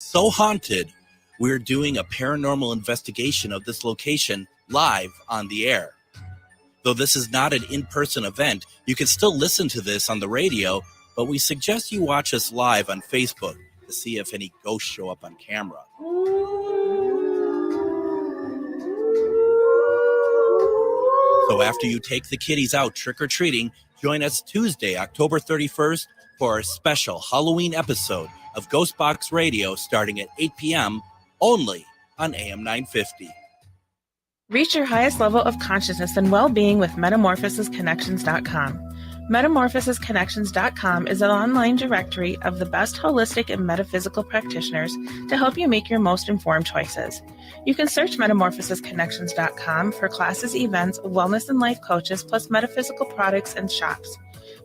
So haunted, we're doing a paranormal investigation of this location live on the air. Though this is not an in-person event, you can still listen to this on the radio, but we suggest you watch us live on Facebook to see if any ghosts show up on camera. So after you take the kiddies out trick-or-treating, join us Tuesday, October 31st for a special Halloween episode of GhostBox Radio starting at 8 p.m. only on AM 950. Reach your highest level of consciousness and well-being with MetamorphosisConnections.com. MetamorphosisConnections.com is an online directory of the best holistic and metaphysical practitioners to help you make your most informed choices. You can search MetamorphosisConnections.com for classes, events, wellness and life coaches, plus metaphysical products and shops.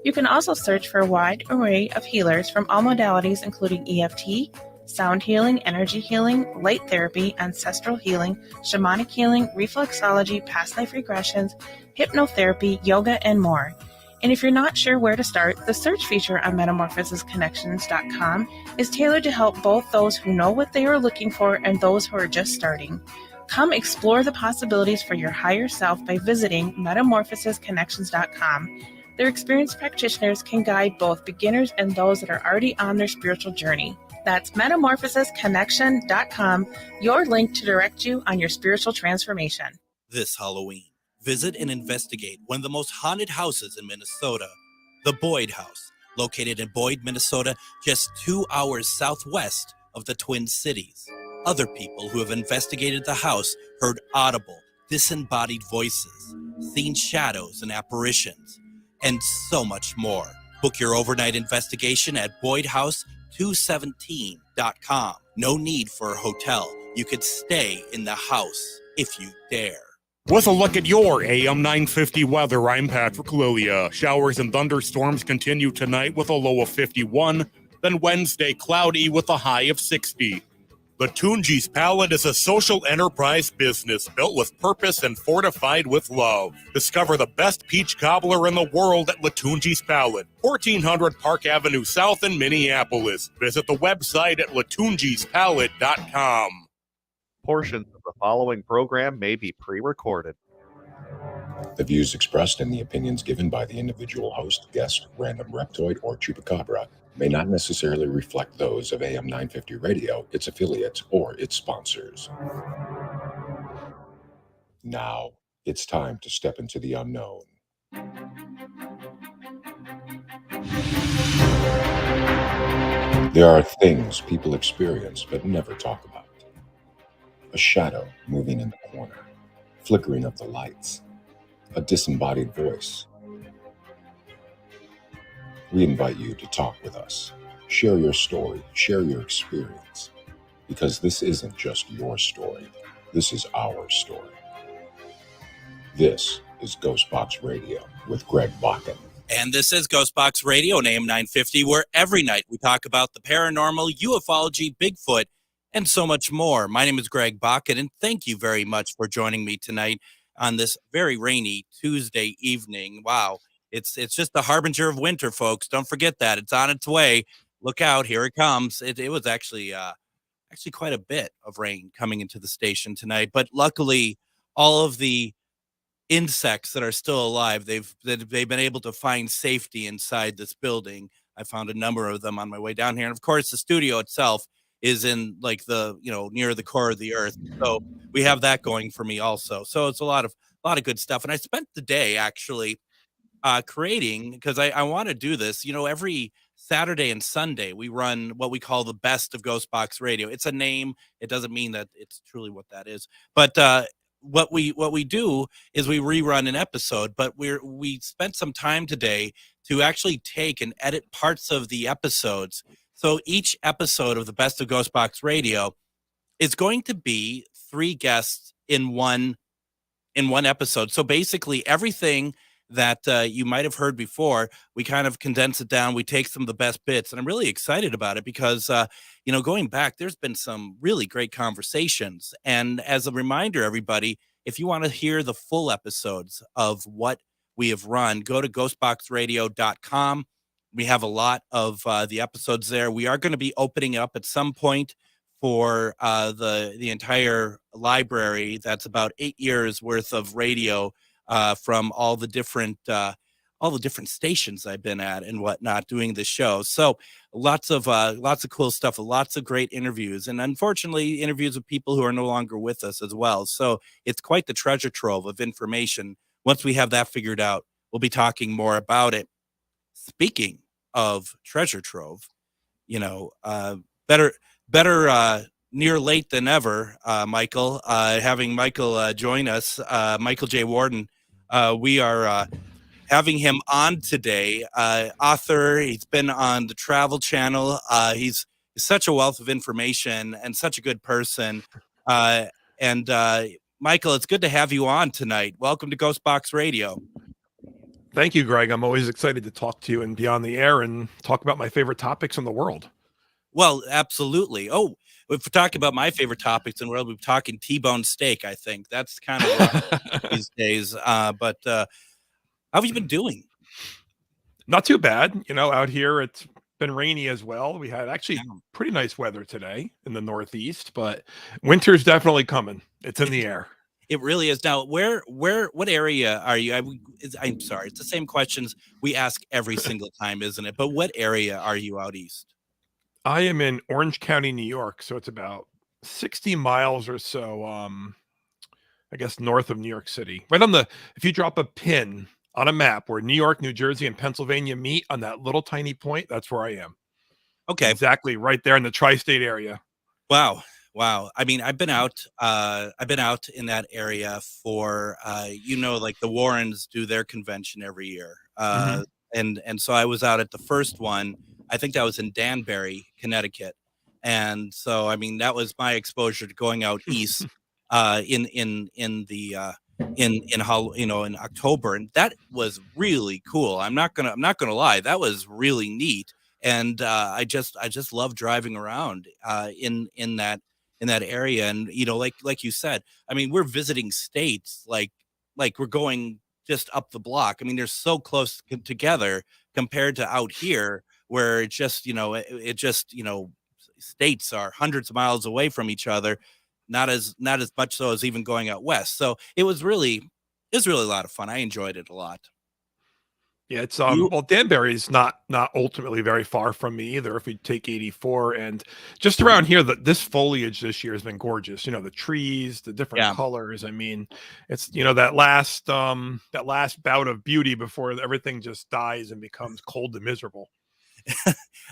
You can also search for a wide array of healers from all modalities, including EFT, sound healing, energy healing, light therapy, ancestral healing, shamanic healing, reflexology, past life regressions, hypnotherapy, yoga, and more. And if you're not sure where to start, the search feature on MetamorphosisConnections.com is tailored to help both those who know what they are looking for and those who are just starting. Come explore the possibilities for your higher self by visiting MetamorphosisConnections.com. Their experienced practitioners can guide both beginners and those that are already on their spiritual journey. That's MetamorphosisConnection.com, your link to direct you on your spiritual transformation. This Halloween, visit and investigate one of the most haunted houses in Minnesota, the Boyd House, located in Boyd, Minnesota, just 2 hours southwest of the Twin Cities. Other people who have investigated the house heard audible, disembodied voices, seen shadows and apparitions, and so much more. Book your overnight investigation at BoydHouse217.com. No need for a hotel. You could stay in the house if you dare. With a look at your AM 950 weather, I'm Patrick Lilia. Showers and thunderstorms continue tonight with a low of 51, then Wednesday cloudy with a high of 60. Latunji's Palette is a social enterprise business built with purpose and fortified with love. Discover the best peach cobbler in the world at Latunji's Palette, 1400 Park Avenue South in Minneapolis. Visit the website at latunjispalette.com. Portions of the following program may be pre-recorded. The views expressed and the opinions given by the individual host, guest, random reptoid, or chupacabra may not necessarily reflect those of AM 950 Radio, its affiliates, or its sponsors. Now, it's time to step into the unknown. There are things people experience but never talk about. A shadow moving in the corner, flickering of the lights, a disembodied voice. We invite you to talk with us, share your story, share your experience, because this isn't just your story, this is our story. This is GhostBox Radio with Greg Bakun. And this is GhostBox Radio on AM 950, where every night we talk about the paranormal, ufology, Bigfoot, and so much more. My name is Greg Bakun, and thank you very much for joining me tonight on this very rainy Tuesday evening. Wow. It's just the harbinger of winter, folks. Don't forget that. It's on its way. Look out. Here it comes. It was actually quite a bit of rain coming into the station tonight. But luckily, all of the insects that are still alive, they've been able to find safety inside this building. I found a number of them on my way down here. And, of course, the studio itself is in, like, the, near the core of the earth. So we have that going for me also. So it's a lot of good stuff. And I spent the day, actually, creating, because I want to do this, every Saturday and Sunday we run what we call the best of GhostBox Radio. It's a name. It doesn't mean that it's truly what that is. But what we do is we rerun an episode, but we spent some time today to actually take and edit parts of the episodes. So each episode of the best of GhostBox Radio is going to be 3 guests in one episode. So basically everything that you might have heard before, we kind of condense it down. We take some of the best bits, and I'm really excited about it because, going back, there's been some really great conversations. And as a reminder, everybody, if you want to hear the full episodes of what we have run, go to ghostboxradio.com. We have a lot of the episodes there. We are going to be opening up at some point for the entire library. That's about 8 years worth of radio from all the different stations I've been at and whatnot doing the show. So lots of cool stuff, lots of great interviews, and unfortunately interviews with people who are no longer with us as well. So it's quite the treasure trove of information. Once we have that figured out, we'll be talking more about it. Speaking of treasure trove, better near late than ever, Michael, having Michael join us, Michael J. Worden. We are having him on today, author. He's been on the Travel Channel. He's such a wealth of information and such a good person. And Michael, it's good to have you on tonight. Welcome to GhostBox Radio. Thank you, Greg. I'm always excited to talk to you and be on the air and talk about my favorite topics in the world. Well, absolutely. Oh, if we're talking about my favorite topics in the world, we're talking T-bone steak, I think. That's kind of these days. But how have you been doing? Not too bad. Out here, it's been rainy as well. We had actually pretty nice weather today in the Northeast, but winter's definitely coming. It's in the air. It really is. Now, what area are you? I'm sorry. It's the same questions we ask every single time, isn't it? But what area are you out east? I am in Orange County, New York. So it's about 60 miles or so, I guess, north of New York City. If you drop a pin on a map where New York, New Jersey, and Pennsylvania meet on that little tiny point, that's where I am. Okay. Exactly right there in the tri-state area. Wow. I mean, I've been out in that area for, like the Warrens do their convention every year. And so I was out at the first one. I think that was in Danbury, Connecticut. And so, I mean, that was my exposure to going out east, in October. And that was really cool. I'm not gonna lie. That was really neat. And, I just love driving around, in that area. And, like you said, I mean, we're visiting states, like we're going just up the block. I mean, they're so close together compared to out here, where it just states are hundreds of miles away from each other, not as much so as even going out west. So it was really a lot of fun. I enjoyed it a lot. Yeah, it's Danbury's not ultimately very far from me either. If we take 84, and just around here, this foliage this year has been gorgeous. The trees, the different colors. I mean, it's that last bout of beauty before everything just dies and becomes cold and miserable.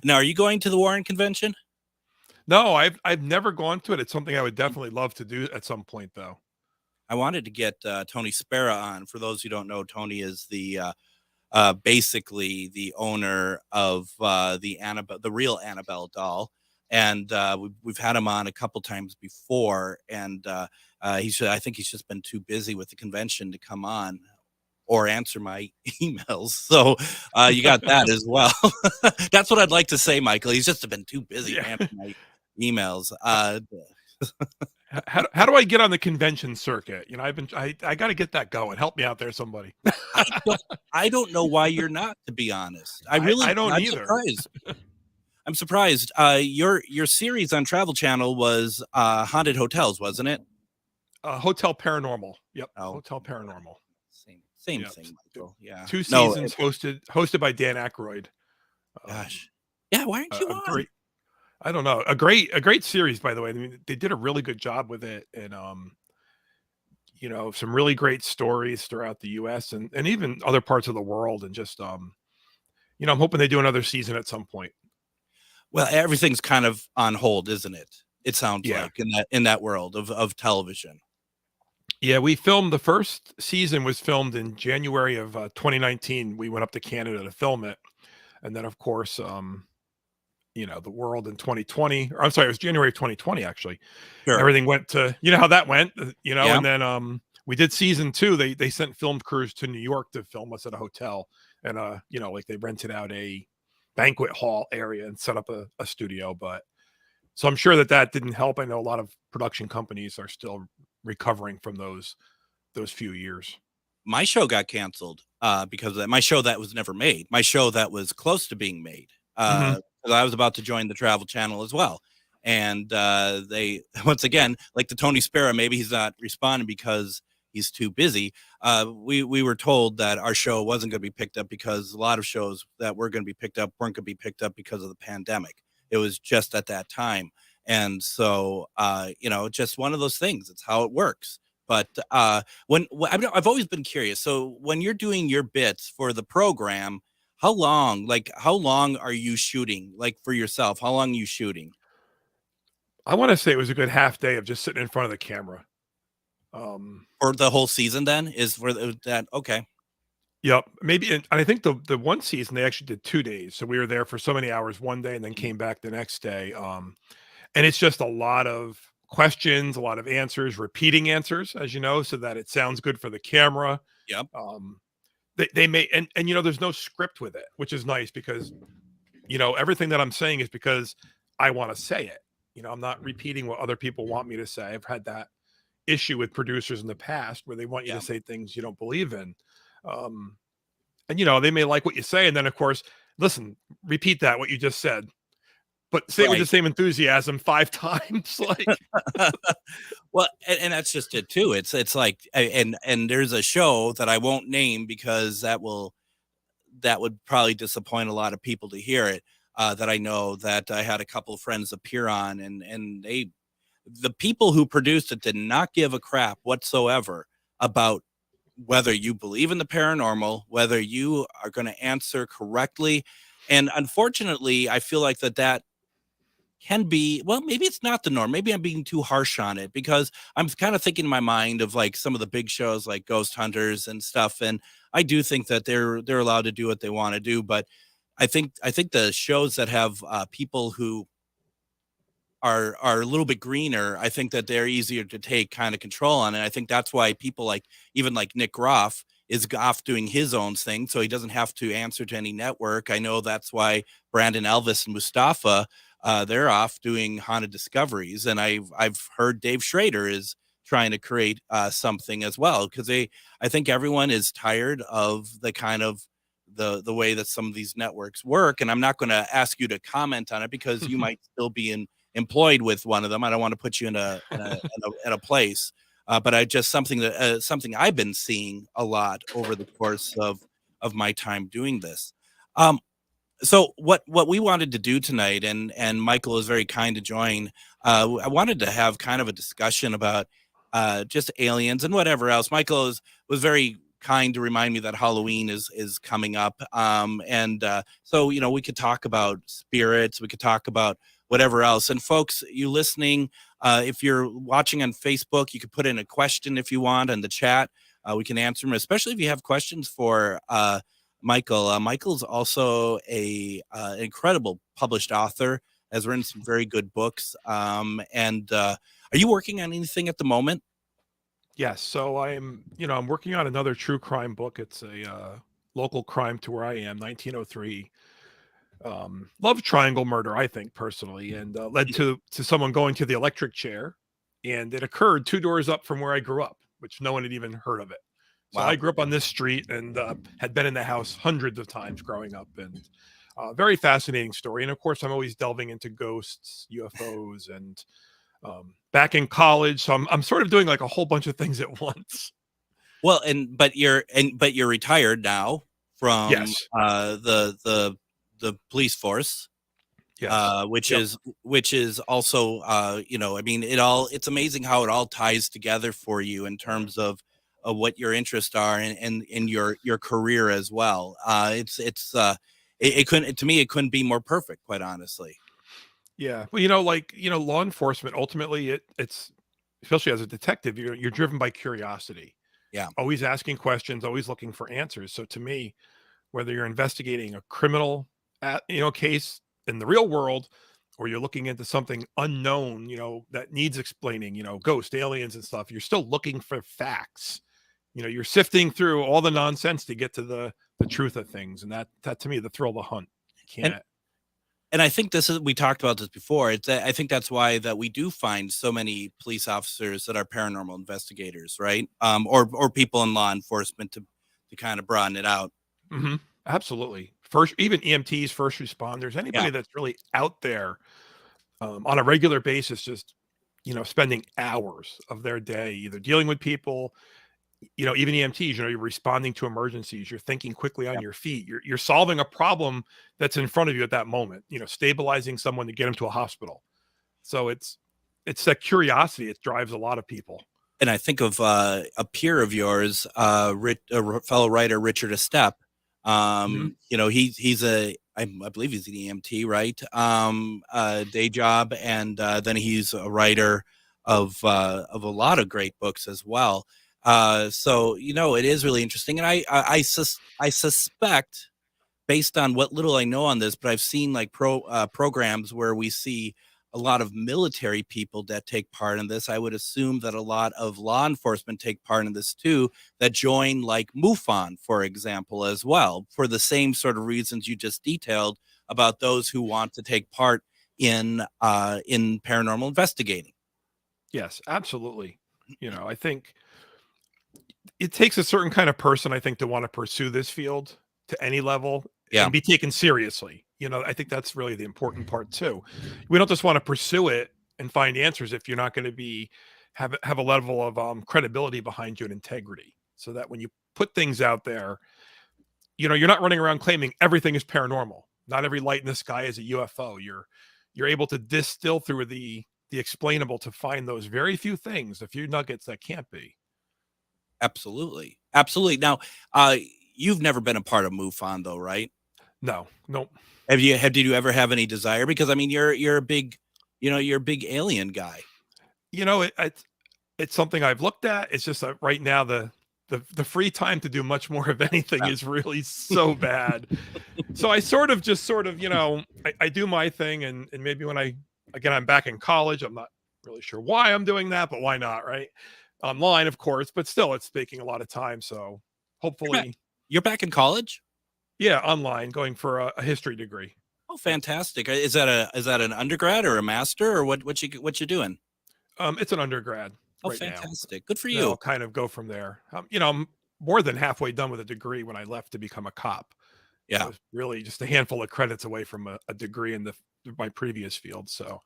Now, are you going to the Warren convention? No, I've never gone to it. It's something I would definitely love to do at some point, though. I wanted to get Tony Spera on. For those who don't know, Tony is the basically the owner of the real Annabelle doll, and we've had him on a couple times before, and I think he's just been too busy with the convention to come on or answer my emails. So you got that as well. That's what I'd like to say, Michael. He's just been too busy to answer my emails. How do I get on the convention circuit? I got to get that going. Help me out there, somebody. I don't know why you're not, to be honest. I don't either. I'm surprised. Your series on Travel Channel was Haunted Hotels, wasn't it? Hotel Paranormal. Yep. Oh. Hotel Paranormal. Same thing, Michael. Yeah. 2 seasons hosted by Dan Aykroyd. Gosh. Yeah, why aren't you on? I don't know. A great series, by the way. I mean, they did a really good job with it, and some really great stories throughout the US and even other parts of the world, and just I'm hoping they do another season at some point. Well, everything's kind of on hold, isn't it? It sounds like in that world of television. Yeah, we filmed the first season was filmed in January of 2019. We went up to Canada to film it. And then, of course, the world in 2020, or I'm sorry, it was January of 2020, actually. Sure. Everything went to, how that went, and then we did season 2. They sent film crews to New York to film us at a hotel. And, they rented out a banquet hall area and set up a studio. But so I'm sure that didn't help. I know a lot of production companies are still recovering from those few years. My show got canceled because of that. My show that was never made. My show that was close to being made. I was about to join the Travel Channel as well, And they, once again, like the Tony Sparrow, maybe he's not responding because he's too busy. We were told that our show wasn't going to be picked up because a lot of shows that were going to be picked up weren't going to be picked up because of the pandemic. It was just at that time. And so, just one of those things. It's how it works. But I've always been curious. So when you're doing your bits for the program, how long are you shooting? Like for yourself, how long are you shooting? I want to say it was a good half day of just sitting in front of the camera. For the whole season then is for that. Okay. Yep. Maybe. And I think the one season they actually did 2 days. So we were there for so many hours one day and then came back the next day. And it's just a lot of questions, a lot of answers, repeating answers, as you know, so that it sounds good for the camera. Yep. They may, and there's no script with it, which is nice because, everything that I'm saying is because I want to say it. I'm not repeating what other people want me to say. I've had that issue with producers in the past where they want you to say things you don't believe in. And they may like what you say. And then of course, listen, repeat that, what you just said, but say it with the same enthusiasm 5 times. Like, well, and that's just it too. It's like, and there's a show that I won't name because that would probably disappoint a lot of people to hear it. That I know that I had a couple of friends appear on, and the people who produced it did not give a crap whatsoever about whether you believe in the paranormal, whether you are going to answer correctly. And unfortunately, I feel like that can be, well, maybe it's not the norm. Maybe I'm being too harsh on it because I'm kind of thinking in my mind of like some of the big shows like Ghost Hunters and stuff. And I do think that they're allowed to do what they want to do, but I think the shows that have people who are a little bit greener, I think that they're easier to take kind of control on. And I think that's why people like Nick Groff is off doing his own thing, so he doesn't have to answer to any network. I know that's why Brandon Elvis and Mustafa, they're off doing Haunted Discoveries. And I've heard Dave Schrader is trying to create something as well, because I think everyone is tired of the kind of the way that some of these networks work. And I'm not going to ask you to comment on it because you might still be employed with one of them. I don't want to put you in a place, but I just something I've been seeing a lot over the course of my time doing this. So what we wanted to do tonight, and Michael is very kind to join. I wanted to have kind of a discussion about just aliens and whatever else. Michael was very kind to remind me that Halloween is coming up. So, we could talk about spirits, we could talk about whatever else. And folks, you listening, if you're watching on Facebook, you could put in a question if you want in the chat. We can answer them, especially if you have questions for Michael. Michael's also an incredible published author, has written some very good books. Are you working on anything at the moment? yes. So I'm working on another true crime book. It's a local crime to where I am, 1903. Love triangle murder, I think personally, and led to someone going to the electric chair, and it occurred 2 doors up from where I grew up, which no one had even heard of it. So Wow. I grew up on this street and had been in the house hundreds of times growing up, and very fascinating story. And of course, I'm always delving into ghosts, UFOs, and back in college, so I'm sort of doing like a whole bunch of things at once. Well, but you're retired now from Yes. The police force, Yes. which is also it's amazing how it all ties together for you in terms of what your interests are and in your career as well. It couldn't be more perfect, quite honestly. Yeah. Well, law enforcement, ultimately it's, especially as a detective, you're driven by curiosity. Yeah. Always asking questions, always looking for answers. So to me, whether you're investigating a criminal case in the real world, or you're looking into something unknown, that needs explaining, ghost, aliens and stuff, you're still looking for facts. You're sifting through all the nonsense to get to the truth of things. And that to me, the thrill of the hunt. You can't. And I think we talked about this before. I think that's why that we do find so many police officers that are paranormal investigators, right? Or people in law enforcement to kind of broaden it out. Mm-hmm. Absolutely. Even EMTs, first responders, anybody that's really out there on a regular basis, just, spending hours of their day either dealing with people, even EMTs, you're responding to emergencies, you're thinking quickly on your feet, you're solving a problem that's in front of you at that moment, stabilizing someone to get them to a hospital. So it's that curiosity. It drives a lot of people. And I think of a peer of yours, a fellow writer, Richard Estep. He's I believe he's an EMT, right? Day job, and then he's a writer of a lot of great books as well. So it is really interesting, and I suspect, based on what little I know on this, but I've seen like programs where we see a lot of military people that take part in this. I would assume that a lot of law enforcement take part in this too, that join like MUFON, for example, as well, for the same sort of reasons you just detailed about those who want to take part in paranormal investigating. Yes, absolutely. I think it takes a certain kind of person, I think, to want to pursue this field to any level and be taken seriously. I think that's really the important part too. We don't just want to pursue it and find answers if you're not going to have a level of credibility behind you and integrity, so that when you put things out there, you're not running around claiming everything is paranormal. Not every light in the sky is a UFO. You're able to distill through the explainable to find those very few things, a few nuggets that can't be. Absolutely. Now, you've never been a part of MUFON though, right? No, nope. Did you ever have any desire? Because I mean, you're a big, you're a big alien guy. It's something I've looked at. It's just that right now the free time to do much more of anything is really so bad. So I sort of, I do my thing, and maybe when I'm back in college, I'm not really sure why I'm doing that, but why not, right? Online, of course, but still, it's taking a lot of time. So hopefully, you're back in college. Yeah, online, going for a history degree. Oh, fantastic! Is that an undergrad or a master, or what you doing? It's an undergrad. Oh, right fantastic! Now. Good for you. I'll kind of go from there. I'm more than halfway done with a degree when I left to become a cop. Yeah, I was really just a handful of credits away from a degree in my previous field. So,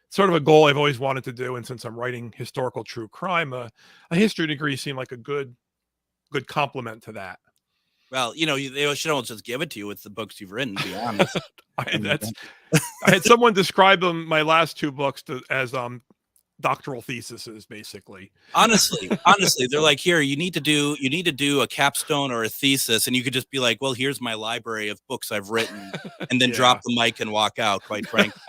sort of a goal I've always wanted to do. And since I'm writing historical true crime, a history degree seemed like a good complement to that. Well, they should almost just give it to you with the books you've written, to be honest. I had someone describe my last two books as doctoral theses, basically. Honestly, they're like, here, you need to do a capstone or a thesis, and you could just be like, well, here's my library of books I've written, and then drop the mic and walk out, quite frankly.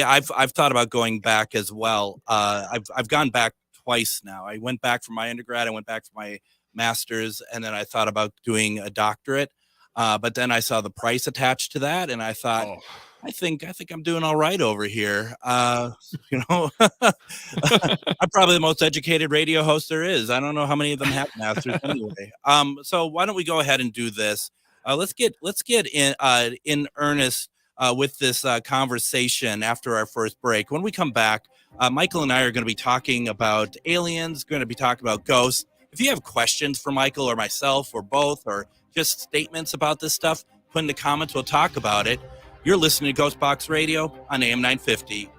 I've thought about going back as well. I've gone back twice now. I went back for my undergrad, I went back for my master's, and then I thought about doing a doctorate, but then I saw the price attached to that, and I thought, I think I'm doing all right over here. I'm probably the most educated radio host there is. I don't know how many of them have masters anyway. So why don't we go ahead and do this? Let's get in earnest with this conversation after our first break. When we come back, Michael and I are going to be talking about aliens, going to be talking about ghosts. If you have questions for Michael or myself or both, or just statements about this stuff, put in the comments. We'll talk about it. You're listening to GhostBox Radio on AM 950.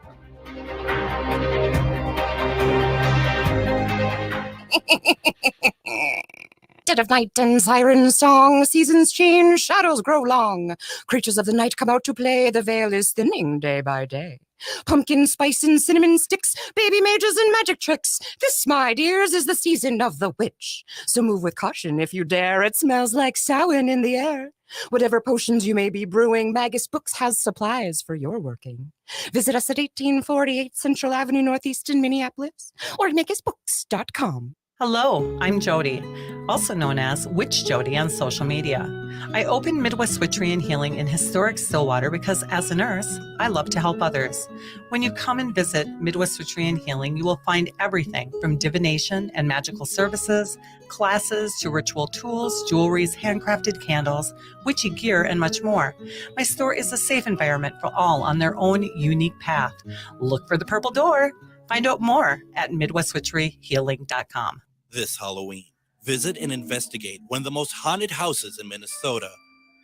Dead of night and siren song, seasons change, shadows grow long. Creatures of the night come out to play, the veil is thinning day by day. Pumpkin spice and cinnamon sticks, baby mages and magic tricks. This, my dears, is the season of the witch. So move with caution if you dare, it smells like Samhain in the air. Whatever potions you may be brewing, Magus Books has supplies for your working. Visit us at 1848 Central Avenue Northeast in Minneapolis, or magusbooks.com. Hello, I'm Jody, also known as Witch Jody on social media. I opened Midwest Witchery and Healing in historic Stillwater because as a nurse, I love to help others. When you come and visit Midwest Witchery and Healing, you will find everything from divination and magical services, classes to ritual tools, jewelries, handcrafted candles, witchy gear, and much more. My store is a safe environment for all on their own unique path. Look for the purple door. Find out more at MidwestWitcheryHealing.com. This Halloween, visit and investigate one of the most haunted houses in Minnesota,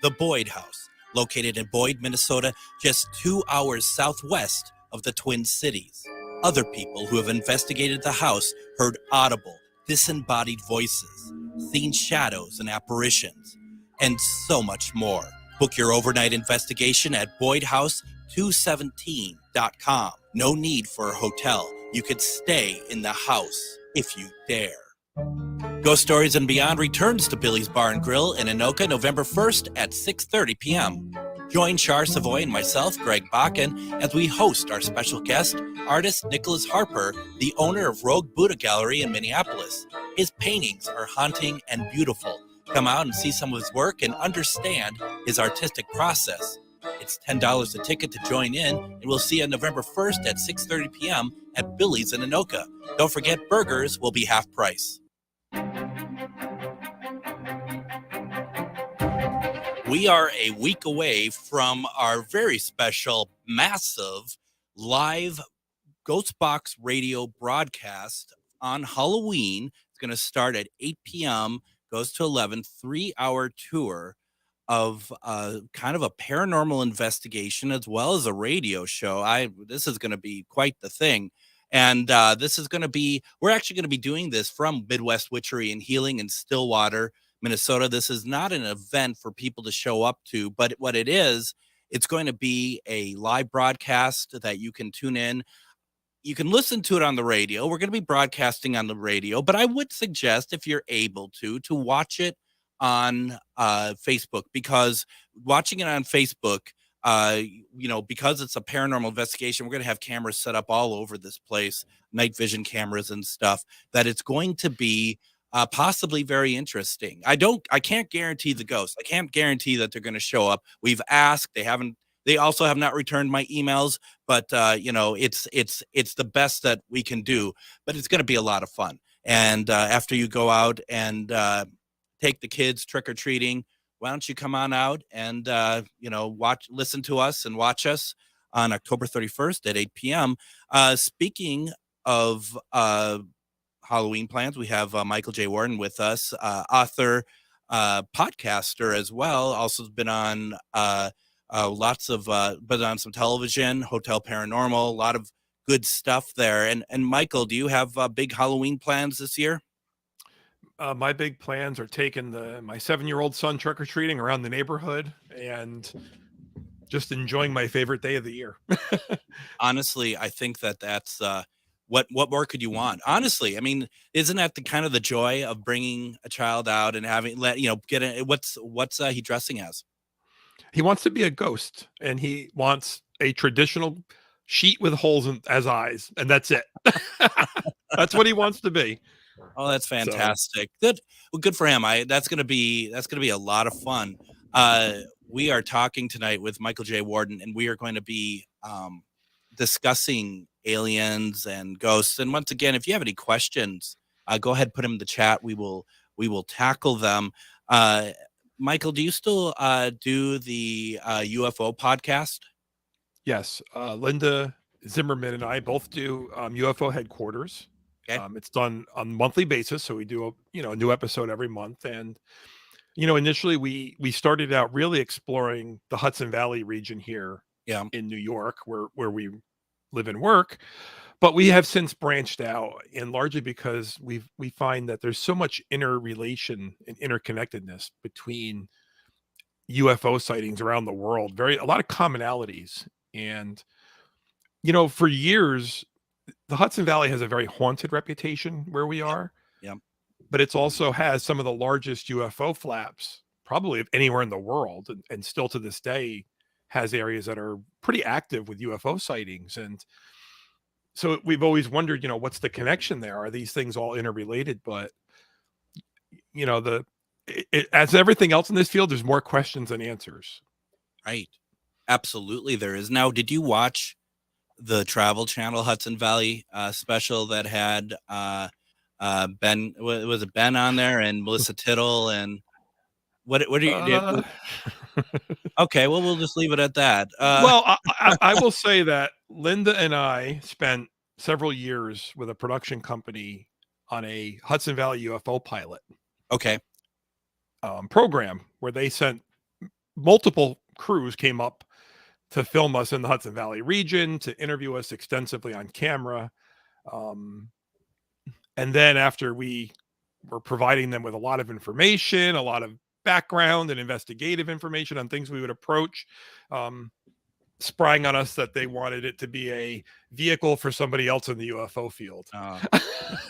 the Boyd House. located in Boyd, Minnesota, just 2 hours southwest of the Twin Cities. Other people who have investigated the house heard audible, disembodied voices, seen shadows and apparitions, and so much more. Book your overnight investigation at BoydHouse217.com. No need for a hotel. You could stay in the house if you dare. Ghost Stories and Beyond returns to Billy's Bar and Grill in Anoka November 1st at 6:30 p.m. Join Char Savoy and myself, Greg Bakun, as we host our special guest, artist Nicholas Harper, the owner of Rogue Buddha Gallery in Minneapolis. His paintings are haunting and beautiful. Come out and see some of his work and understand his artistic process. It's $10 a ticket to join in, and we'll see you on November 1st at 6:30 p.m. at Billy's in Anoka. Don't forget, burgers will be half price. We are a week away from our very special, massive, live GhostBox Radio broadcast on Halloween. It's going to start at 8 p.m., goes to 11, 3-hour tour of kind of a paranormal investigation as well as a radio show. This is going to be quite the thing. And this is going to be, we're actually going to be doing this from Midwest Witchery and Healing in Stillwater, Minnesota. This is not an event for people to show up to, but what it is, it's going to be a live broadcast that you can tune in. You can listen to it on the radio. We're going to be broadcasting on the radio, but I would suggest, if you're able to watch it on Facebook, because watching it on Facebook, because it's a paranormal investigation, we're going to have cameras set up all over this place, night vision cameras and stuff, that it's going to be possibly very interesting. I can't guarantee the ghosts. I can't guarantee that they're going to show up. We've asked, they also have not returned my emails, but it's the best that we can do, but it's going to be a lot of fun. And after you go out and take the kids trick-or-treating, why don't you come on out and, listen to us and watch us on October 31st at 8 p.m. Speaking of Halloween plans, we have Michael J. Worden with us, author, podcaster as well. Also been on been on some television, Hotel Paranormal, a lot of good stuff there. And Michael, do you have big Halloween plans this year? My big plans are taking my 7-year-old son trick-or-treating around the neighborhood and just enjoying my favorite day of the year. Honestly, I think that's what more could you want? Honestly, I mean, isn't that the kind of the joy of bringing a child out and having what's he dressing as? He wants to be a ghost, and he wants a traditional sheet with holes as eyes, and that's it. That's what he wants to be. Oh, that's fantastic. Good. Well, good for him. That's going to be a lot of fun. We are talking tonight with Michael J. Worden, and we are going to be discussing aliens and ghosts. And once again, if you have any questions, go ahead, put them in the chat. We will tackle them. Michael, do you still do the UFO podcast? Yes. Linda Zimmerman and I both do UFO Headquarters. Okay. It's done on a monthly basis, so we do a new episode every month. And initially we started out really exploring the Hudson Valley region here in New York, where we live and work. But we have since branched out, and largely because we find that there's so much interrelation and interconnectedness between UFO sightings around the world, a lot of commonalities. And for years, the Hudson Valley has a very haunted reputation where we are. Yeah. But it's also has some of the largest UFO flaps probably anywhere in the world, and still to this day has areas that are pretty active with UFO sightings. And so we've always wondered, what's the connection there? Are these things all interrelated? But as everything else in this field, there's more questions than answers. Right. Absolutely, there is. Now, did you watch the Travel Channel Hudson Valley special that had Ben? Was it Ben on there and Melissa Tittle and what are you? Okay, well, we'll just leave it at that. Well, I will say that Linda and I spent several years with a production company on a Hudson Valley UFO pilot. Okay. Program where they sent multiple crews came up to film us in the Hudson Valley region, to interview us extensively on camera. And then after we were providing them with a lot of information, a lot of background and investigative information on things we would approach, sprang on us that they wanted it to be a vehicle for somebody else in the UFO field.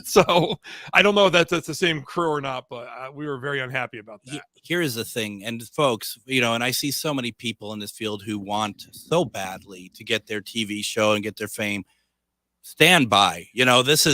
So I don't know if that's the same crew or not, but we were very unhappy about that. Here is the thing, and folks, and I see so many people in this field who want so badly to get their TV show and get their fame. Stand by. This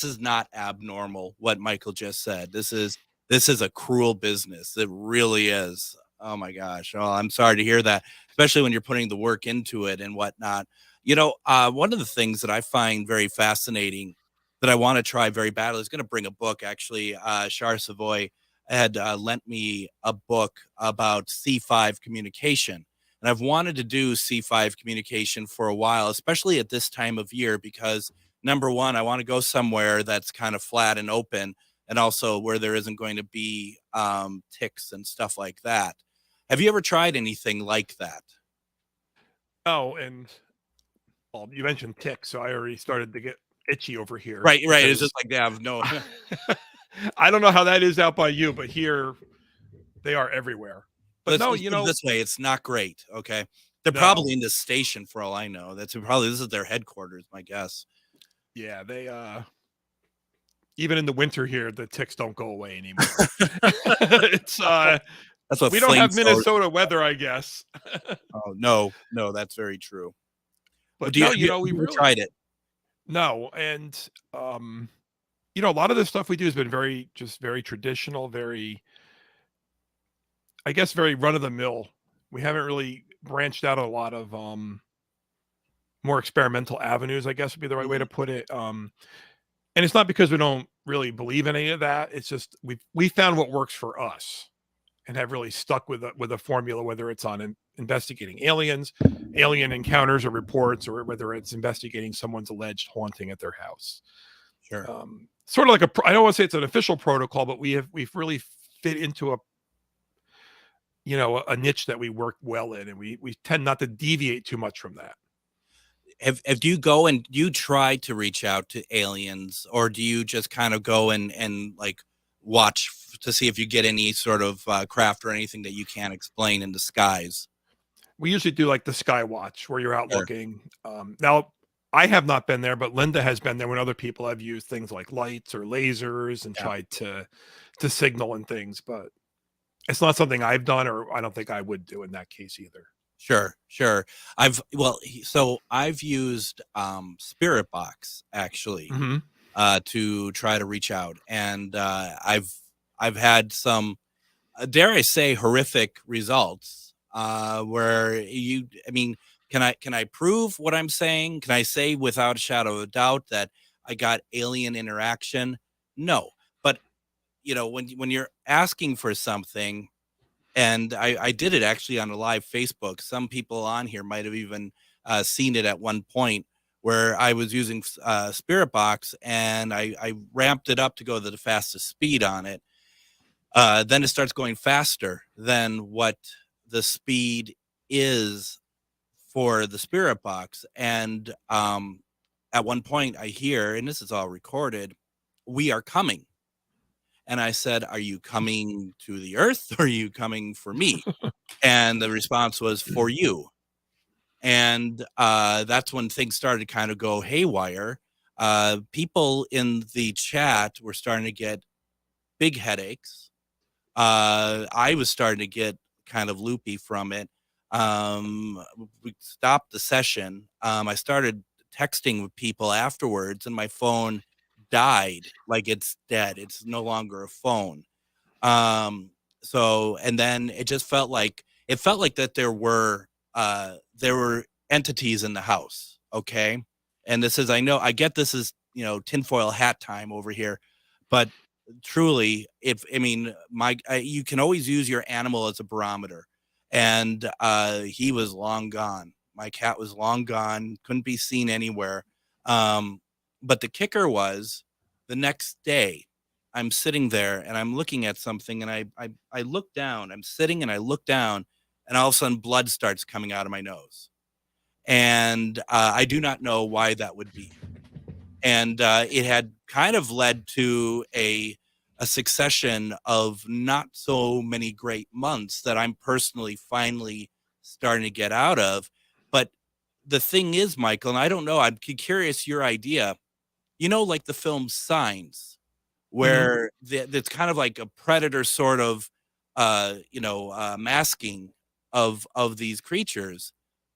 is not abnormal what Michael just said. This is a cruel business. It really is. Oh my gosh. Oh, I'm sorry to hear that, especially when you're putting the work into it and whatnot. One of the things that I find very fascinating that I want to try very badly is going to bring a book. Actually, Char Savoy had lent me a book about C5 communication. And I've wanted to do C5 communication for a while, especially at this time of year, because number one, I want to go somewhere that's kind of flat and open, and also where there isn't going to be ticks and stuff like that. Have you ever tried anything like that? Oh, and you mentioned ticks, so I already started to get itchy over here. Right. It's just like they have no. I don't know how that is out by you, but here they are everywhere. But let's this way, it's not great. Okay, they're probably in this station for all I know. This is their headquarters, my guess. Yeah, they even in the winter here, the ticks don't go away anymore. It's that's what we don't have Minnesota weather, I guess. Oh no, that's very true. But we really tried it. No, and a lot of the stuff we do has been very traditional, very, I guess, very run of the mill. We haven't really branched out a lot of more experimental avenues, I guess would be the right way to put it. And it's not because we don't really believe in any of that. It's just we found what works for us and have really stuck with a formula, whether it's on investigating aliens, alien encounters or reports, or whether it's investigating someone's alleged haunting at their house. Sure. Sort of like I don't want to say it's an official protocol, but we've really fit into a niche that we work well in, and we tend not to deviate too much from that. Have you go and you try to reach out to aliens, or do you just kind of go and like watch to see if you get any sort of craft or anything that you can't explain in the skies? We usually do like the sky watch where you're out looking. Now I have not been there, but Linda has been there when other people have used things like lights or lasers and tried to signal and things, but it's not something I've done, or I don't think I would do in that case either. Sure. I've used Spirit Box actually to try to reach out, and I've had some, dare I say, horrific results where can I prove what I'm saying? Can I say without a shadow of a doubt that I got alien interaction? No, but when you're asking for something. And I did it actually on a live Facebook. Some people on here might have even seen it at one point where I was using Spirit Box, and I ramped it up to go to the fastest speed on it. Then it starts going faster than what the speed is for the Spirit Box. And at one point I hear, and this is all recorded, "We are coming." And I said, "Are you coming to the Earth, or are you coming for me?" And the response was, "For you." And that's when things started to kind of go haywire. People in the chat were starting to get big headaches. I was starting to get kind of loopy from it. We stopped the session. I started texting with people afterwards, and my phone died. Like, it's dead. It's no longer a phone. So, and then it just felt like that there were entities in the house. Okay. And I get this is, tinfoil hat time over here, but truly, you can always use your animal as a barometer. And he was long gone. My cat was long gone, couldn't be seen anywhere. But the kicker was, the next day, I'm sitting there and I'm looking at something, and I look down. I'm sitting and I look down, and all of a sudden blood starts coming out of my nose. And I do not know why that would be. And it had kind of led to a succession of not so many great months that I'm personally finally starting to get out of. But the thing is, Michael, and I don't know, I'm curious your idea, like the film Signs, where it's kind of like a predator sort of, masking of these creatures.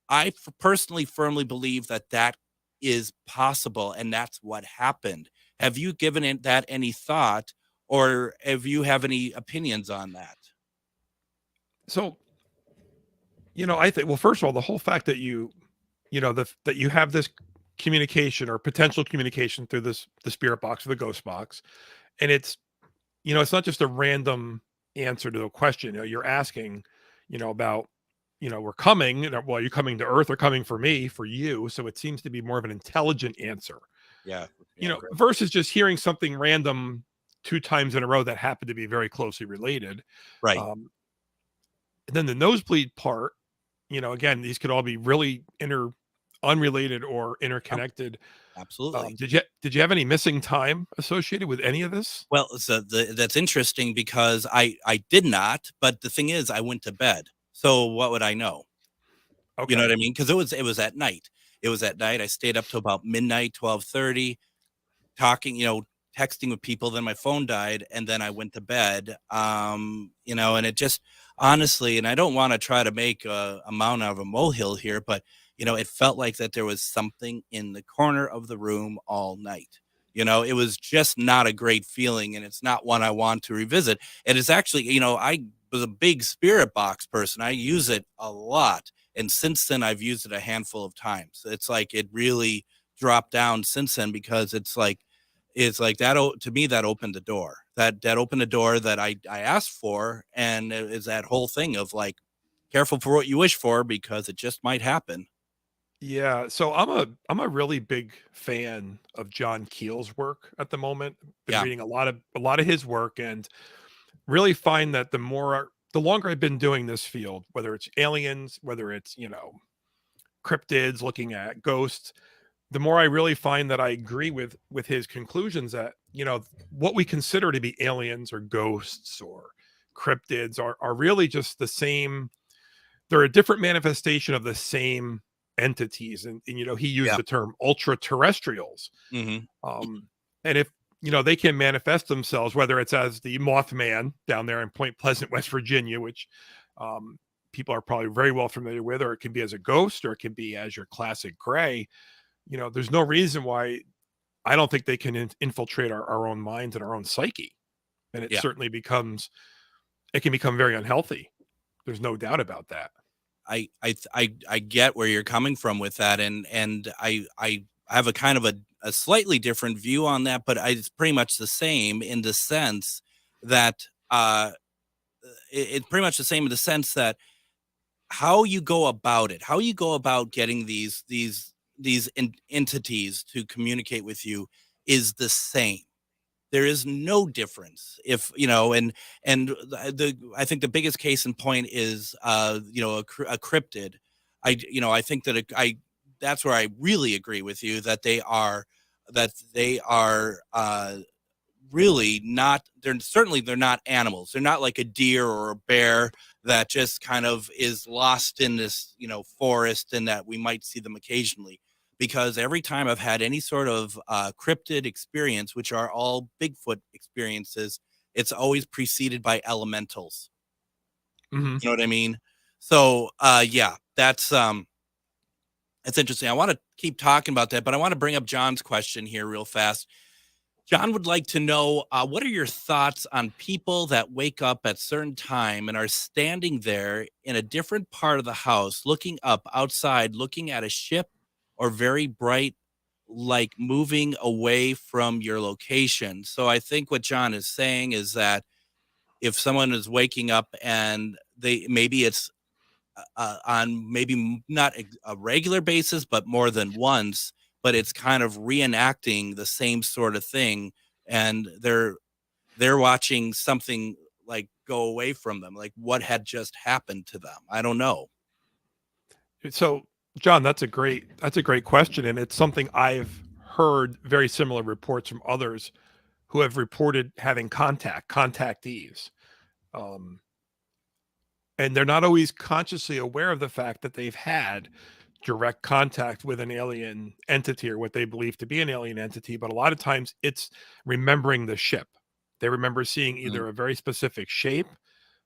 I personally firmly believe that is possible, and that's what happened. Have you given that any thought, or have you have any opinions on that? So, I think, well, first of all, the whole fact that that you have this communication or potential communication through the spirit box or the ghost box, and it's not just a random answer to a question. You're asking, about, we're coming. Well, are you coming to Earth or coming for me, for you? So it seems to be more of an intelligent answer. Yeah. Versus just hearing something random 2 times in a row that happened to be very closely related. Right. And then the nosebleed part, again, these could all be really unrelated or interconnected. Absolutely. Did you have any missing time associated with any of this? Well, so that's interesting because I did not, but the thing is, I went to bed. So what would I know? Okay. You know what I mean? Because it was at night. It was at night. I stayed up till about midnight, 12:30, talking, texting with people. Then my phone died, and then I went to bed. And it just honestly, and I don't want to try to make a mountain out of a molehill here, but it felt like that there was something in the corner of the room all night. It was just not a great feeling, and it's not one I want to revisit. And it's actually, I was a big spirit box person. I use it a lot. And since then, I've used it a handful of times. It's like it really dropped down since then, because it's like that, to me, that opened the door. That opened the door that I asked for. And it is that whole thing of like, careful for what you wish for, because it just might happen. Yeah, so I'm a really big fan of John Keel's work at the moment. Been reading a lot of his work, and really find that the longer I've been doing this field, whether it's aliens, whether it's, cryptids, looking at ghosts, the more I really find that I agree with his conclusions that, what we consider to be aliens or ghosts or cryptids are really just the same. They're a different manifestation of the same entities, and he used the term ultra terrestrials. And if they can manifest themselves, whether it's as the Mothman down there in Point Pleasant, West Virginia, which people are probably very well familiar with, or it can be as a ghost, or it can be as your classic gray. There's no reason why I don't think they can infiltrate our own minds and our own psyche, and it certainly can become very unhealthy. There's no doubt about that. I get where you're coming from with that, and I have a kind of a slightly different view on that, but it's pretty much the same in the sense that it's pretty much the same in the sense that how you go about it, how you go about getting these entities to communicate with you is the same. There is no difference. If and I think the biggest case in point is a cryptid. I think that that's where I really agree with you, that they are really not. They're not animals. They're not like a deer or a bear that just kind of is lost in this forest, and that we might see them occasionally. Because every time I've had any sort of cryptid experience, which are all Bigfoot experiences, it's always preceded by elementals. Mm-hmm. You know what I mean? So, that's interesting. I want to keep talking about that, but I want to bring up John's question here real fast. John would like to know, what are your thoughts on people that wake up at certain time and are standing there in a different part of the house, looking up outside, looking at a ship, or very bright, like moving away from your location. So I think what John is saying is that if someone is waking up and maybe it's on maybe not a regular basis, but more than once, but it's kind of reenacting the same sort of thing, and they're watching something like go away from them? Like what had just happened to them? I don't know. So, John, that's a great question, and it's something I've heard very similar reports from others who have reported having contactees, and they're not always consciously aware of the fact that they've had direct contact with an alien entity or what they believe to be an alien entity. But a lot of times, it's remembering the ship. They remember seeing either a very specific shape,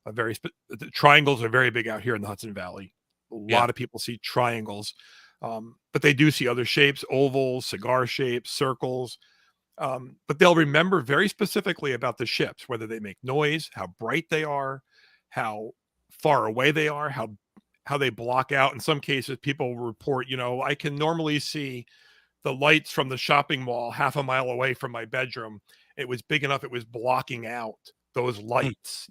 the triangles are very big out here in the Hudson Valley. A lot of people see triangles, but they do see other shapes, ovals, cigar shapes, circles. But they'll remember very specifically about the ships, whether they make noise, how bright they are, how far away they are, how they block out. In some cases, people report, I can normally see the lights from the shopping mall half a mile away from my bedroom. It was big enough, it was blocking out those lights,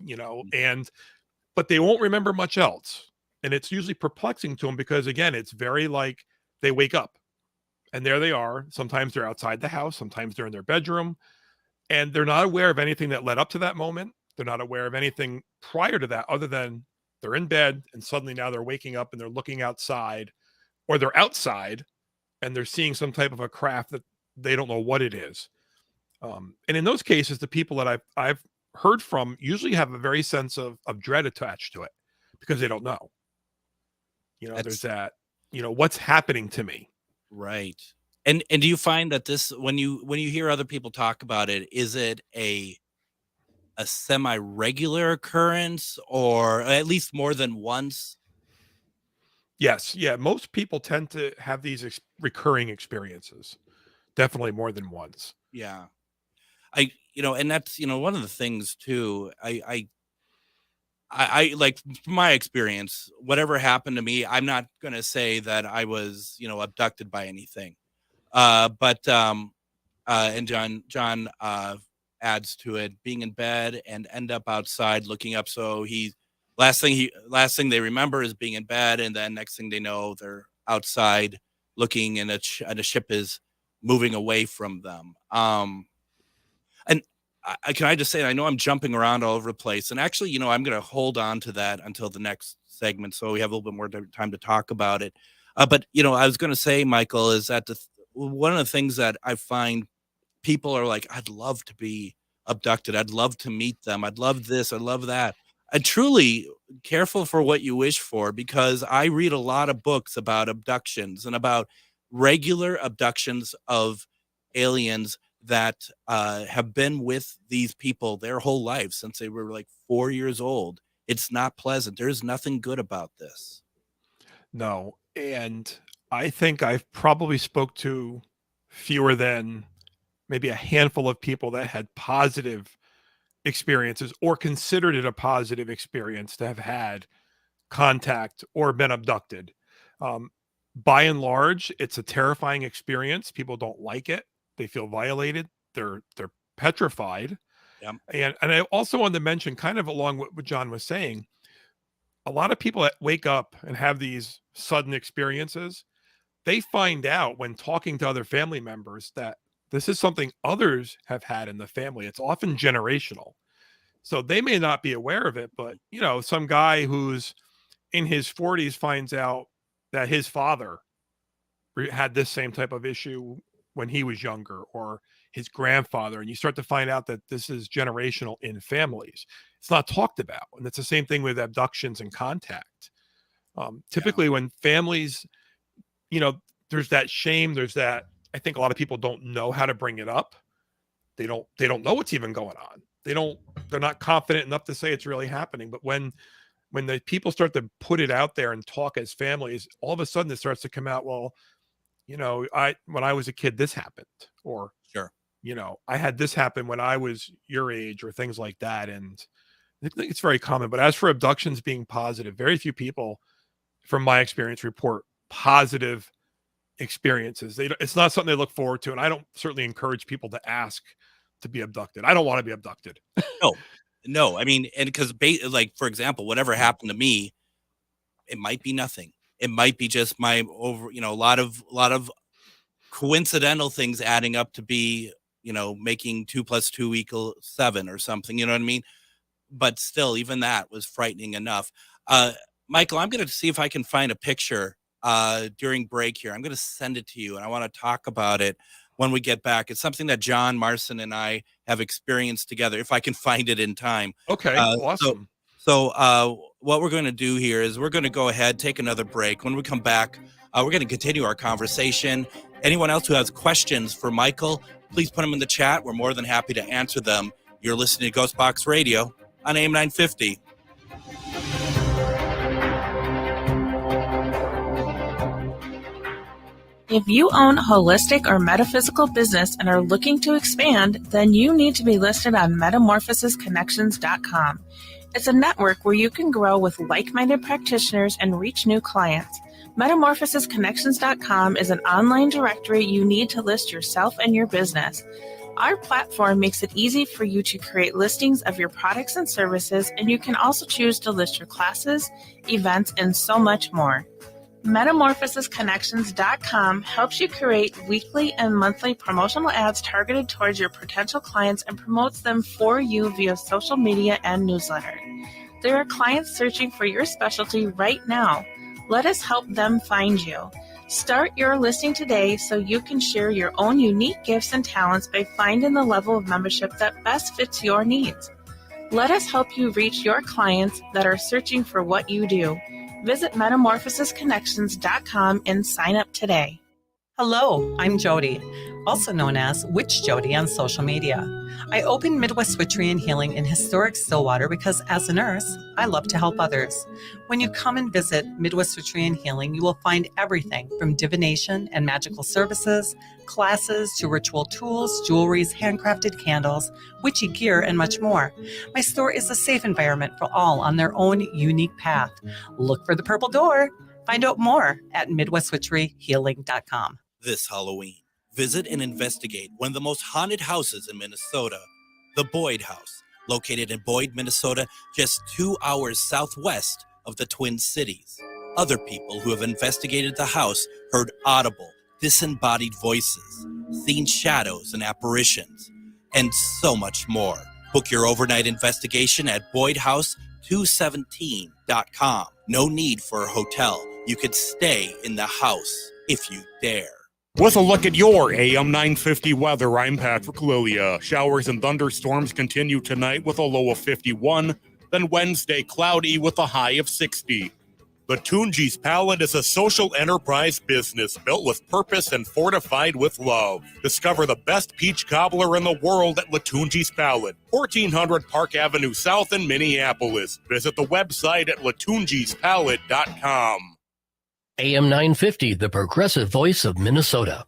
but they won't remember much else. And it's usually perplexing to them because, again, it's very like they wake up and there they are. Sometimes they're outside the house. Sometimes they're in their bedroom. And they're not aware of anything that led up to that moment. They're not aware of anything prior to that other than they're in bed and suddenly now they're waking up and they're looking outside, or they're outside and they're seeing some type of a craft that they don't know what it is. And in those cases, the people that I've heard from usually have a very sense of dread attached to it because they don't know. There's that, what's happening to me. Right. And do you find that this, when you hear other people talk about it, is it a semi-regular occurrence or at least more than once? Yes. Yeah. Most people tend to have these recurring experiences. Definitely more than once. Yeah. And that's, one of the things too, I like, from my experience, whatever happened to me, I'm not going to say that I was, abducted by anything. And John adds to it, being in bed and end up outside looking up. So last thing they remember is being in bed. And then next thing they know, they're outside looking and a ship is moving away from them. And can I just say, I know I'm jumping around all over the place, and actually, I'm going to hold on to that until the next segment, so we have a little bit more time to talk about it. But I was going to say, Michael, is that one of the things that I find people are like, I'd love to be abducted. I'd love to meet them. I'd love this. I'd love that. I truly careful for what you wish for, because I read a lot of books about abductions and about regular abductions of aliens that have been with these people their whole life since they were like 4 years old. It's not pleasant. There's nothing good about this. No. And I think I've probably spoke to fewer than maybe a handful of people that had positive experiences or considered it a positive experience to have had contact or been abducted. By and large, it's a terrifying experience. People don't like it. They feel violated. They're petrified. Yeah. And I also wanted to mention, kind of along what John was saying, a lot of people that wake up and have these sudden experiences, they find out when talking to other family members that this is something others have had in the family. It's often generational. So they may not be aware of it, but some guy who's in his 40s finds out that his father had this same type of issue when he was younger, or his grandfather, and you start to find out that this is generational in families. It's not talked about. And it's the same thing with abductions and contact. Typically when families, there's that shame, there's that, I think a lot of people don't know how to bring it up. They don't know what's even going on. They're not confident enough to say it's really happening. But when the people start to put it out there and talk as families, all of a sudden it starts to come out, well, when I was a kid, this happened, or, sure, I had this happen when I was your age, or things like that. And I think it's very common. But as for abductions being positive, very few people, from my experience, report positive experiences. It's not something they look forward to. And I don't certainly encourage people to ask to be abducted. I don't want to be abducted. No. I mean, and because like, for example, whatever happened to me, it might be nothing. It might be just my a lot of coincidental things adding up to be, making 2 + 2 = 7 or something. You know what I mean? but still, even that was frightening enough. Michael, I'm going to see if I can find a picture during break here. I'm going to send it to you, and I want to talk about it when we get back. It's something that John Marson and I have experienced together, if I can find it in time. Okay, awesome. So what we're going to do here is we're going to go ahead, take another break. When we come back, we're going to continue our conversation. Anyone else who has questions for Michael, please put them in the chat. We're more than happy to answer them. You're listening to GhostBox Radio on AM 950. If you own a holistic or metaphysical business and are looking to expand, then you need to be listed on metamorphosisconnections.com. It's a network where you can grow with like-minded practitioners and reach new clients. Metamorphosisconnections.com is an online directory you need to list yourself and your business. Our platform makes it easy for you to create listings of your products and services, and you can also choose to list your classes, events, and so much more. Metamorphosisconnections.com helps you create weekly and monthly promotional ads targeted towards your potential clients and promotes them for you via social media and newsletter. There are clients searching for your specialty right now. Let us help them find you. Start your listing today so you can share your own unique gifts and talents by finding the level of membership that best fits your needs. Let us help you reach your clients that are searching for what you do. Visit metamorphosisconnections.com and sign up today. Hello, I'm Jody, also known as Witch Jody on social media. I opened Midwest Witchery and Healing in historic Stillwater because as a nurse, I love to help others. When you come and visit Midwest Witchery and Healing, you will find everything from divination and magical services, classes to ritual tools, jewelries, handcrafted candles, witchy gear, and much more. My store is a safe environment for all on their own unique path. Look for the purple door. Find out more at MidwestWitcheryHealing.com. This Halloween, visit and investigate one of the most haunted houses in Minnesota, the Boyd House, located in Boyd, Minnesota, just 2 hours southwest of the Twin Cities. Other people who have investigated the house heard audible, disembodied voices, seen shadows and apparitions, and so much more. Book your overnight investigation at BoydHouse217.com. No need for a hotel. You could stay in the house if you dare. With a look at your AM 950 weather, I'm Patrick Lilia. Showers and thunderstorms continue tonight with a low of 51, then Wednesday cloudy with a high of 60. Latunji's Palette is a social enterprise business built with purpose and fortified with love. Discover the best peach cobbler in the world at Latunji's Palette, 1400 Park Avenue South in Minneapolis. Visit the website at latunjispalette.com. AM 950, the progressive voice of Minnesota.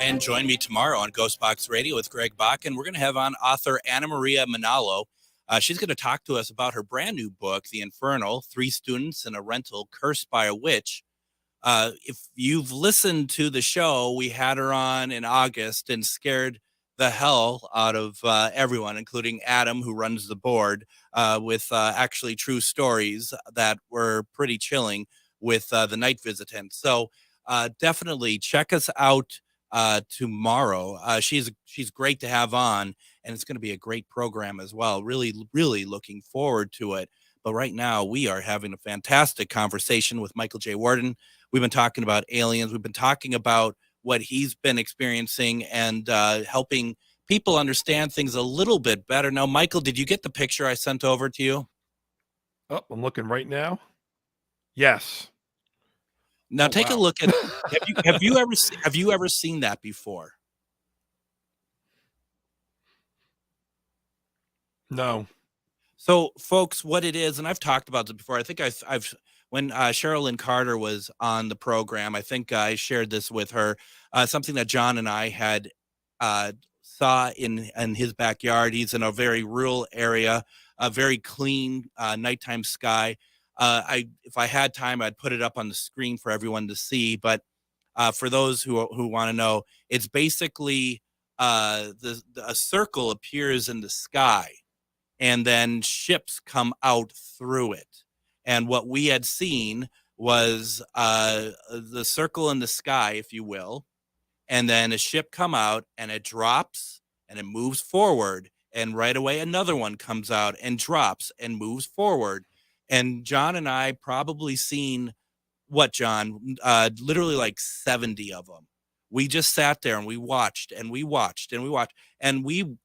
And join me tomorrow on GhostBox Radio with Greg Bakun. We're going to have on author Anna Maria Manalo. She's going to talk to us about her brand new book, The Infernal, 3 Students in a Rental Cursed by a Witch. If you've listened to the show, we had her on in August and scared the hell out of everyone, including Adam, who runs the board, with actually true stories that were pretty chilling with the night visitant. So definitely check us out tomorrow. She's great to have on, and it's going to be a great program as well. Really, really looking forward to it. But right now, we are having a fantastic conversation with Michael J. Worden. We've been talking about aliens. We've been talking about what he's been experiencing and helping people understand things a little bit better. Now, Michael, did you get the picture I sent over to you? Oh, I'm looking right now. Yes. Now take a look at. Have you ever seen that before? No. So, folks, what it is, and I've talked about this before. I think I've when Sherilyn Carter was on the program, I think I shared this with her. Something that John and I had saw in his backyard. He's in a very rural area, a very clean nighttime sky. If I had time, I'd put it up on the screen for everyone to see. But for those who want to know, it's basically a circle appears in the sky, and then ships come out through it. And what we had seen was the circle in the sky, if you will, and then a ship come out and it drops and it moves forward, and right away another one comes out and drops and moves forward. And John and I probably seen what, John? Literally like 70 of them. We just sat there and we watched and we watched and we watched, and we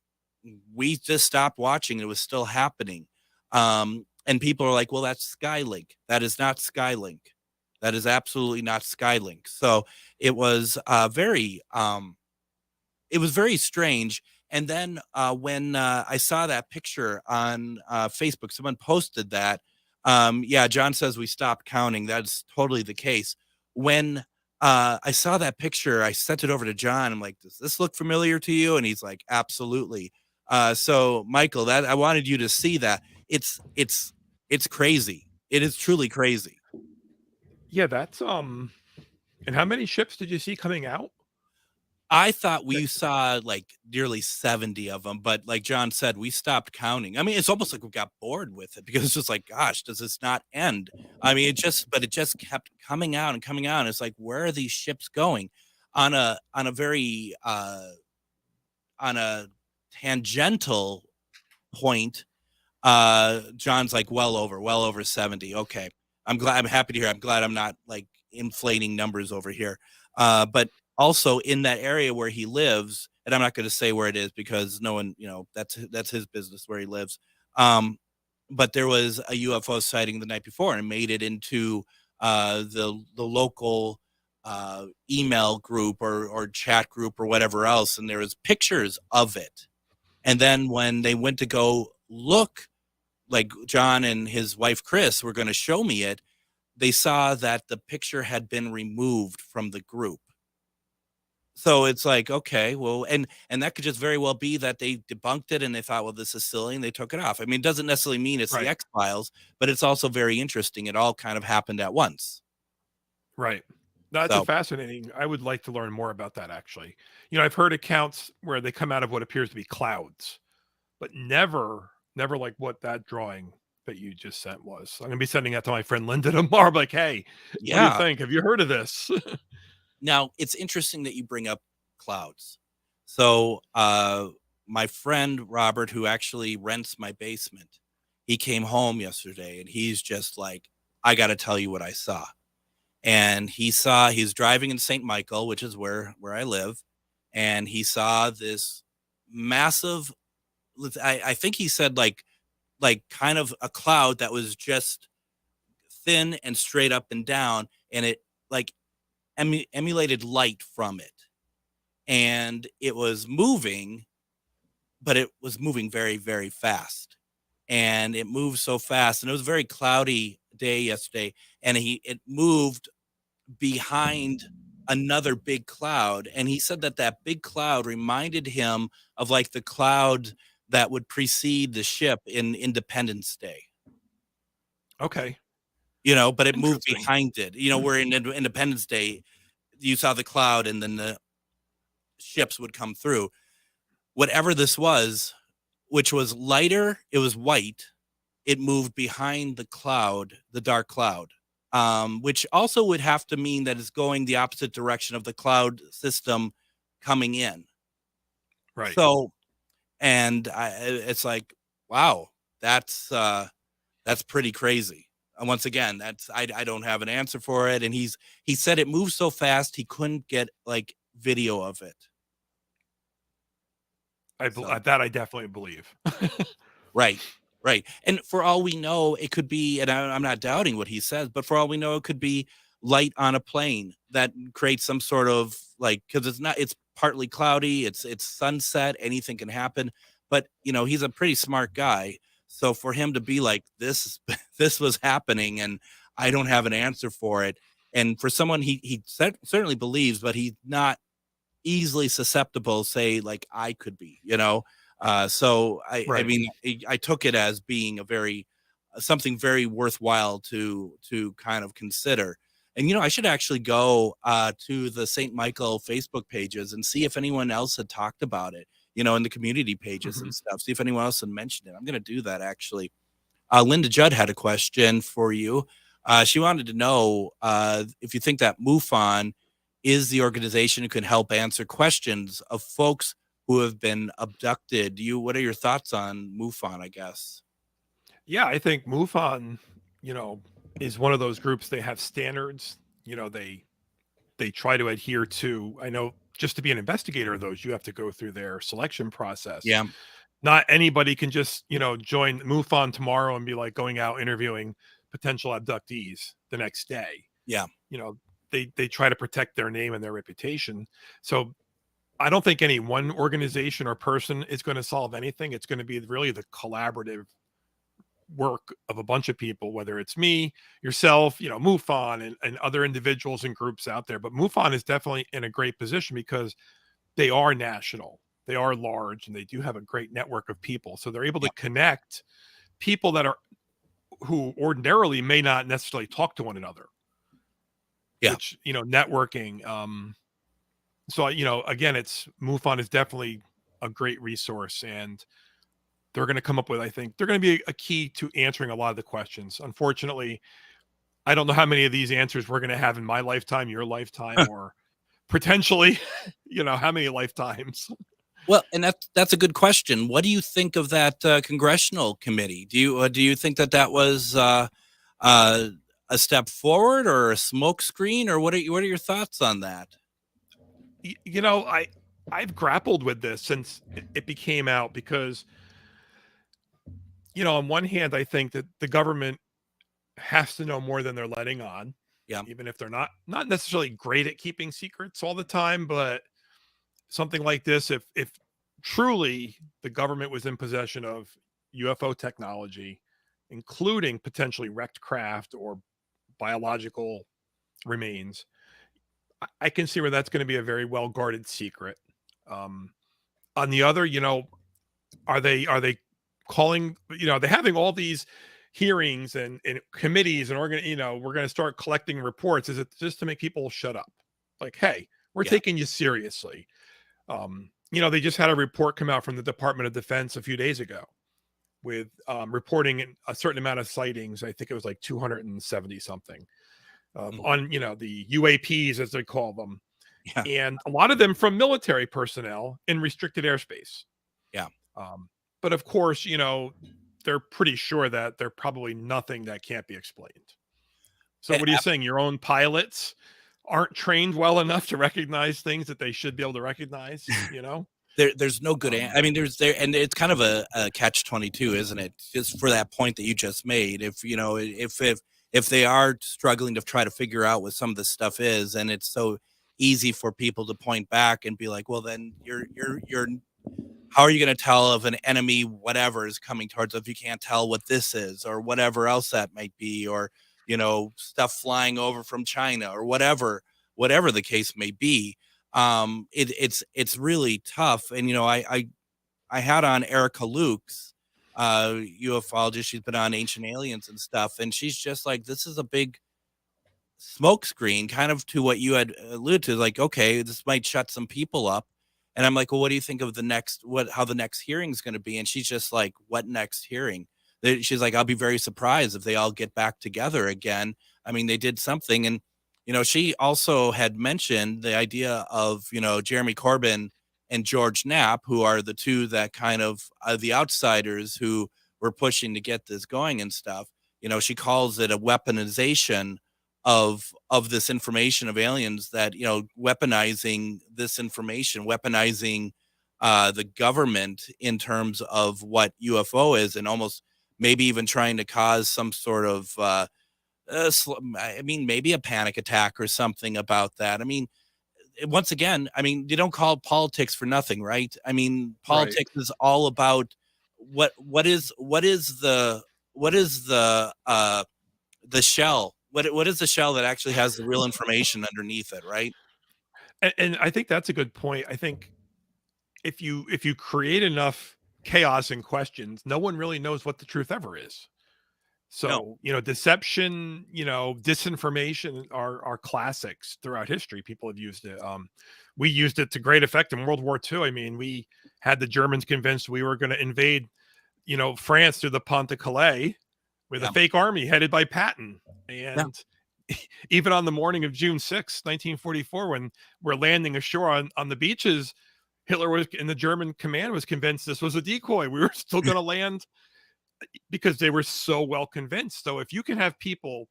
just stopped watching. It was still happening. And people are like, well, that's Skylink. That is not Skylink. That is absolutely not Skylink. So it was very strange. And then when I saw that picture on Facebook, someone posted that. Yeah, John says we stopped counting. That's totally the case. When I saw that picture, I sent it over to John. I'm like, does this look familiar to you? And he's like, absolutely. So Michael, that I wanted you to see that. It's crazy. It is truly crazy. Yeah, that's and how many ships did you see coming out? I thought we saw like nearly 70 of them, but like John said, we stopped counting. I mean, it's almost like we got bored with it, because it's just like, gosh, does this not end? I mean, it just kept coming out and coming out. And it's like, where are these ships going? On a very on a tangential point, John's like well over 70. Okay. I'm happy to hear. I'm glad I'm not like inflating numbers over here. But also in that area where he lives, and I'm not going to say where it is because no one, that's his business where he lives. But there was a UFO sighting the night before, and it made it into the local email group or chat group or whatever else, and there was pictures of it. And then when they went to go look, like John and his wife Chris were going to show me it, they saw that the picture had been removed from the group. So it's like, okay, well, and that could just very well be that they debunked it and they thought, well, this is silly, and they took it off. I mean, it doesn't necessarily mean it's the X-Files, but it's also very interesting. It all kind of happened at once. Right. That's fascinating. I would like to learn more about that, actually. I've heard accounts where they come out of what appears to be clouds, but never like what that drawing that you just sent was. I'm going to be sending that to my friend Linda tomorrow. Like, hey, what do you think? Have you heard of this? Now, it's interesting that you bring up clouds. So my friend Robert, who actually rents my basement, he came home yesterday and he's just like, I got to tell you what I saw. And he's driving in St. Michael, which is where I live. And he saw this massive, I think he said like kind of a cloud that was just thin and straight up and down. And it like emulated light from it, and it was moving, but it was moving very, very fast, and it moved so fast, and it was a very cloudy day yesterday, and it moved behind another big cloud, and he said that big cloud reminded him of like the cloud that would precede the ship in Independence Day. Okay. But it moved behind it. Where in Independence Day, you saw the cloud and then the ships would come through. Whatever this was, which was lighter, it was white. It moved behind the cloud, the dark cloud, which also would have to mean that it's going the opposite direction of the cloud system coming in. Right. So, and it's like, wow, that's pretty crazy. And once again, I don't have an answer for it. And he said it moved so fast he couldn't get like video of it. That I definitely believe. Right. And for all we know, it could be, and I'm not doubting what he says, but for all we know, it could be light on a plane that creates some sort of like, because it's partly cloudy, it's sunset, anything can happen. But he's a pretty smart guy. So for him to be like, this was happening and I don't have an answer for it. And for someone he certainly believes, but he's not easily susceptible, say like I could be, so I mean, I took it as being something very worthwhile to kind of consider. And, I should actually go to the St. Michael Facebook pages and see if anyone else had talked about it, in the community pages and stuff. See if anyone else had mentioned it. I'm going to do that, actually. Linda Judd had a question for you. She wanted to know if you think that MUFON is the organization who can help answer questions of folks who have been abducted. What are your thoughts on MUFON, I guess? Yeah, I think MUFON, is one of those groups. They have standards, they try to adhere to. I know just to be an investigator of those, you have to go through their selection process. Yeah. Not anybody can just, join MUFON tomorrow and be like going out interviewing potential abductees the next day. Yeah. They try to protect their name and their reputation. So I don't think any one organization or person is going to solve anything. It's going to be really the collaborative work of a bunch of people, whether it's me, yourself, MUFON and other individuals and groups out there. But MUFON is definitely in a great position because they are national, they are large, and they do have a great network of people. So they're able to connect people who ordinarily may not necessarily talk to one another. Yeah. Which, networking. So, again, MUFON is definitely a great resource, and they're going to come up with, I think they're going to be a key to answering a lot of the questions. Unfortunately, I don't know how many of these answers we're going to have in my lifetime, your lifetime, or potentially, how many lifetimes. Well, and that's a good question. What do you think of that congressional committee? Do you think that was a step forward or a smokescreen, or what are your thoughts on that? I've grappled with this since it became out because, on one hand, I think that the government has to know more than they're letting on. Yeah. Even if they're not necessarily great at keeping secrets all the time, but something like this, if truly the government was in possession of UFO technology, including potentially wrecked craft or biological remains, I can see where that's going to be a very well guarded secret. On the other, are they calling, they're having all these hearings and committees and we're going to start collecting reports. Is it just to make people shut up? Like, hey, we're taking you seriously. They just had a report come out from the Department of Defense a few days ago with reporting a certain amount of sightings. I think it was like 270 something on, the UAPs, as they call them. Yeah. And a lot of them from military personnel in restricted airspace. Yeah. But of course, they're pretty sure that they're probably nothing that can't be explained. So what are you saying? Your own pilots aren't trained well enough to recognize things that they should be able to recognize, There's no good answer. I mean, and it's kind of a catch-22, isn't it? Just for that point that you just made. If they are struggling to try to figure out what some of this stuff is, and it's so easy for people to point back and be like, well, then you're how are you going to tell if an enemy whatever is coming towards us if you can't tell what this is or whatever else that might be, or stuff flying over from China or whatever the case may be. It's really tough. And I had on Erica Luke's ufologist. She's been on Ancient Aliens and stuff, and she's just like, this is a big smokescreen, kind of to what you had alluded to, like, okay, this might shut some people up. And I'm like, well, what do you think of how the next hearing is going to be? And she's just like, what next hearing? She's like, I'll be very surprised if they all get back together again. I mean, they did something. And, she also had mentioned the idea of, Jeremy Corbyn and George Knapp, who are the two that kind of are the outsiders who were pushing to get this going and stuff. She calls it a weaponization of this information of aliens, that, weaponizing this information, weaponizing the government in terms of what UFO is, and almost maybe even trying to cause some sort of, maybe a panic attack or something about that. I mean, once again, you don't call politics for nothing, right? I mean, politics is all about what is the shell. What is the shell that actually has the real information underneath it, right? And I think that's a good point. I think if you create enough chaos and questions, no one really knows what the truth ever is. So, deception, disinformation are classics throughout history. People have used it. We used it to great effect in World War II. I mean, we had the Germans convinced we were going to invade, France through the Pont de Calais with a fake army headed by Patton. And even on the morning of June 6th, 1944, when we're landing ashore on the beaches, Hitler was, and the German command was convinced this was a decoy. We were still going to land because they were so well convinced. So if you can have people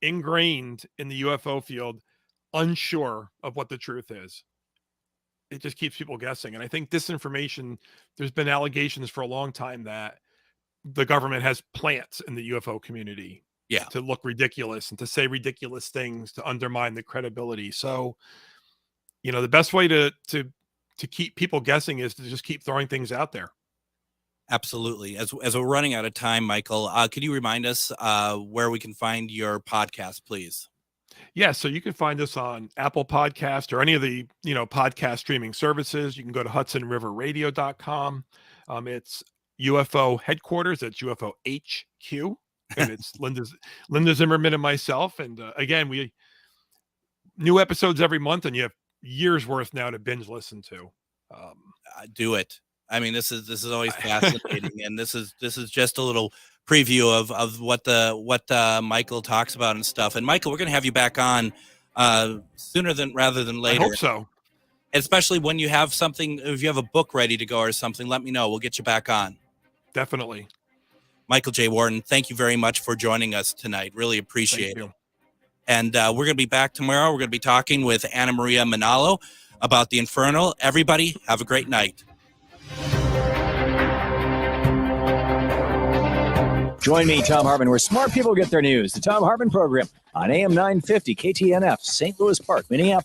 ingrained in the UFO field unsure of what the truth is, it just keeps people guessing. And I think disinformation, there's been allegations for a long time that the government has plants in the UFO community to look ridiculous and to say ridiculous things to undermine the credibility. So, the best way to keep people guessing is to just keep throwing things out there. Absolutely. As we're running out of time, Michael, can you remind us where we can find your podcast, please? Yeah, so you can find us on Apple Podcast or any of the, podcast streaming services. You can go to HudsonRiverRadio.com. It's UFO headquarters. It's UFO HQ. And it's Linda Zimmerman and myself. And again, we new episodes every month, and you have years worth now to binge listen to. Do it. I mean, this is always fascinating, and this is just a little preview of what Michael talks about and stuff. And Michael, we're going to have you back on sooner rather than later. I hope so. Especially when you have something, if you have a book ready to go or something, let me know. We'll get you back on. Definitely. Michael J. Worden, thank you very much for joining us tonight. Really appreciate it. And we're going to be back tomorrow. We're going to be talking with Anna Maria Manalo about the Infernal. Everybody, have a great night. Join me, Tom Hartman, where smart people get their news. The Tom Hartman Program on AM 950 KTNF, St. Louis Park, Minneapolis.